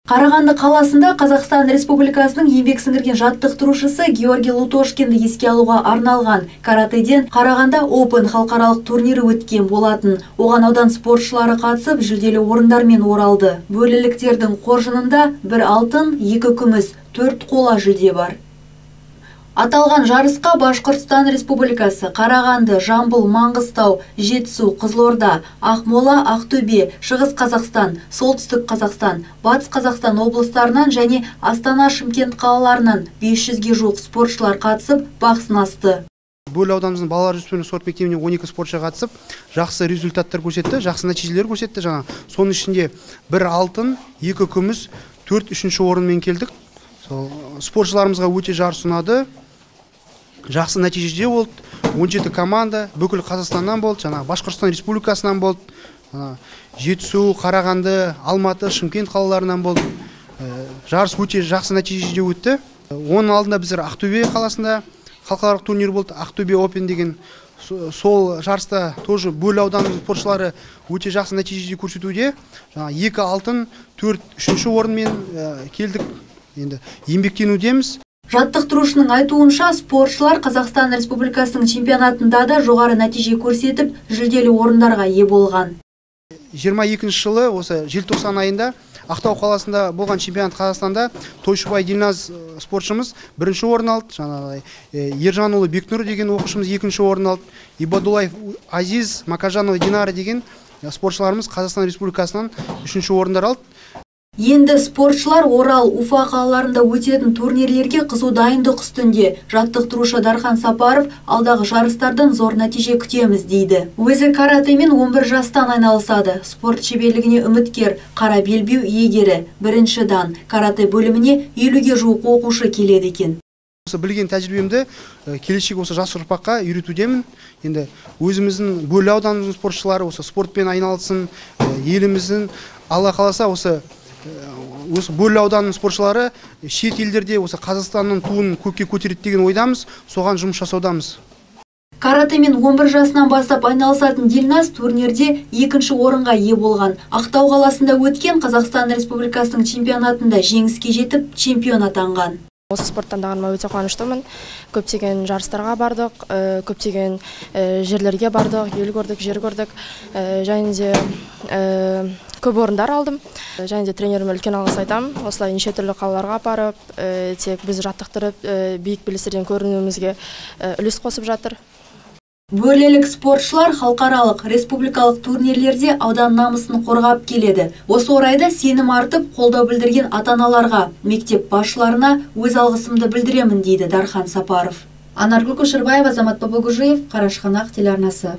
Қарағанды қаласында Қазақстан Республикасының еңбек сіңірген жаттықтырушысы Георгий Лутошкинді еске алуға арналған каратэден Қарағанда Open халықаралық турнирі өткен болатын. Оған аудан спортшылары қатысып, жүлделі орындармен оралды. Бөліліктердің қоржынында 1 алтын, 2 күміс, 4 қола жүлде бар. Аталған жарысқа Башқұртстан Республикасы, Қарағанды, Жамбыл, Маңғыстау, Жетісу, Қызылорда, Ақмола, Ақтөбе, Шығыс Қазақстан, Солтүстік Қазақстан, Батыс Қазақстан облыстарынан және Астана, Шымкент қалаларынан 500-ге жуық спортшылар қатысып, бақ сынасты. Бөлі ауданымыздың балалар жасөспірімдер спорт мектебіне 12 спортшы қатысып, жақсы результаттар көрсетті, жақсы нәтижелер көрсетті. Соның ішінде 1 алтын, 2 күміс, 4 үшінші орынмен келдік. Спортшыларымызға өте жарыс ұнады. Жақсы нәтижеде болды. 17 команда бүкіл Қазақстаннан болды, Башқұртстан Республикасынан болды. Жетісу, Қарағанды, Алматы, Шымкент қалаларынан болды. Жарыс өте жақсы нәтижеде өтті. Оның алдында біздер Ақтөбе қаласында халықаралық турнир болды, Ақтөбе Open деген. Сол жарыста тоже бөлі ауданының спортшылары өте жақсы нәтижеде көрсетуде. 2 алтын, 4 үшінші орынмен келдік. Енді еңбектенудеміз. Жаттықтырушының айтуынша, спортшылар Қазақстан Республикасының чемпионатында да жоғары нәтиже көрсетіп, жүлделі орындарға ие болған. 22 жылы осы желтоқсан айында Ақтау қаласында болған чемпионат Қазақстанда Тойшыбай Дильназ спортшымыз 1-ші орын алды. Ержанұлы Бекнұр деген оқушымыз 2-ші орын алды. Ибадулаев Азиз, Макажанова Динара деген спортшыларымыз Қазақстан Республикасынан 3-ші орындар алды. Енді спортшылар Орал, Уфа қалаларында өтетін турнирлерге қызу дайындық үстінде. Жаттықтырушы Дархан Сапаров алдағы жарыстардан зор нәтиже күтеміз дейді. Өзі каратэмен 11 жастан айналысады. Спорт шеберлігіне үміткер, қара белбеу иегері, 1-ші дан. Каратэ бөліміне 50-ге жуық оқушы келеді екен. Осы білген тәжірибемді келешек осы жас ұрпаққа үйретудемін. Енді өзіміздің бөлі ауданымыздың спортшылары осы спортпен айналысын, еліміздің Алла қаласа осы бөлі ауданының спортшылары шет елдерде осы Қазақстанның туын көкке көтереді деген ойдамыз, соған жұмыс жасаудамыз. Каратэмен 11 жасынан бастап айналысатын Дильназ турнирде 2-ші орынға ие болған. Ақтау қаласында өткен Қазақстан Республикасының чемпионатында жеңіске жетіп, чемпион атанған. Осы спорттан тағаныма өте қуаныштымын. Көптеген жарыстарға бардық, көптеген жерлерге бардық, ел көрдік, жер көрдік. Және де көп орындар алдым. Және де тренеріме үлкен алғыс айтамын. Осылай неше түрлі қалаларға апарып, тек біз жаттықтырып, биік белестерден көрінуімізге үлес қосып жатыр. Бөлелік спортшылар халықаралық, республикалық турнирлерде аудан намысын қорғап келеді. Осы орайда сенім артып, қолдау білдірген ата-аналарға, мектеп басшыларына өз алғысымды білдіремін дейді Дархан Сапаров. Анаргүл Көшербаева, Азамат Бабагужиев, Қарашығанақ телеарнасы.